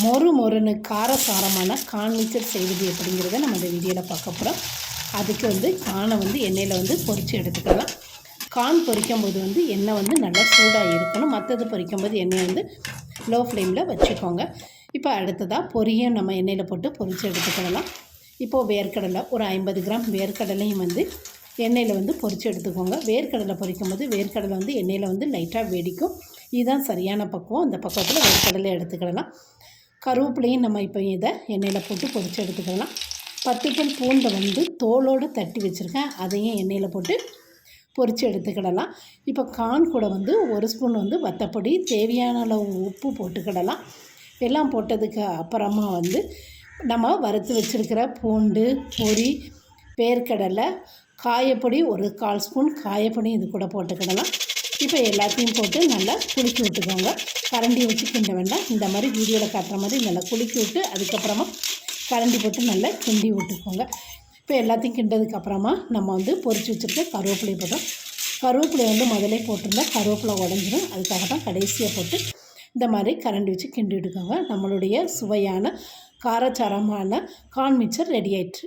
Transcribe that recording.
மொறு மொறுன்னு காரசாரமான கார்ன் மிக்சர் செய்வது எப்படிங்கிறத நம்ம இந்த வீடியோவில் பார்க்க போகிறோம். அதுக்கு கார்னை எண்ணெயில் பொரித்து எடுத்துக்கலாம். கார்ன் பொரிக்கும் போது எண்ணெய் நல்லா சூடாக இருக்கணும். மற்றது பொரிக்கும் போது எண்ணெயை லோ ஃப்ளேமில் வச்சுக்கோங்க. இப்போ அடுத்ததாக பொரியும் நம்ம எண்ணெயில் போட்டு பொரித்து எடுத்துக்கலாம். இப்போது வேர்க்கடலை ஒரு 50 கிராம் வேர்க்கடலையும் எண்ணெயில் பொரித்து எடுத்துக்கோங்க. வேர்க்கடலை பொரிக்கும் போது வேர்க்கடலை எண்ணெயில் லைட்டாக வெடிக்கும். இதுதான் சரியான பக்குவம். அந்த பக்குவத்தில் வேர்க்கடலை எடுத்துக்கலாம். கருவேப்பிலையும் நம்ம இப்போ இதை எண்ணெயில் போட்டு பொரித்து எடுத்துக்கலாம். 10 பல் பூண்டை தோலோடு தட்டி வச்சுருக்கேன். அதையும் எண்ணெயில் போட்டு பொரித்து எடுத்துக்கிடலாம். இப்போ கார்ன் கூட 1 ஸ்பூன் வத்தப்பொடி, தேவையான அளவு உப்பு போட்டுக்கிடலாம். எல்லாம் போட்டதுக்கு அப்புறமா நம்ம வறுத்து வச்சுருக்கிற பூண்டு, பொரி, வேர்க்கடலை, காயப்பொடி ஒரு 1/4 ஸ்பூன் காயப்பொடி இது கூட போட்டுக்கிடலாம். இப்போ எல்லாத்தையும் போட்டு நல்லா குலுக்கி விட்டுக்கோங்க. கரண்டி வச்சு கிண்ட வேண்டாம். இந்த மாதிரி வீடியோவில் காட்டுற மாதிரி நல்லா குலுக்கி விட்டு அதுக்கப்புறமா கரண்டி போட்டு நல்லா கிண்டி விட்டுக்கோங்க. இப்போ எல்லாத்தையும் கிண்டதுக்கப்புறமா நம்ம பொரித்து வச்சுருக்க கருவேப்பிலையை போட்டோம். கருவேப்பிலையை முதலே போட்டிருந்தா கருவேப்பிலை உடஞ்சிடும். அதுக்காக தான் கடைசியாக போட்டு இந்த மாதிரி கரண்டி வச்சு கிண்டி விட்டுக்கோங்க. நம்மளுடைய சுவையான காரச்சாரமான கார்ன் மிக்சர் ரெடி ஆயிடுச்சு.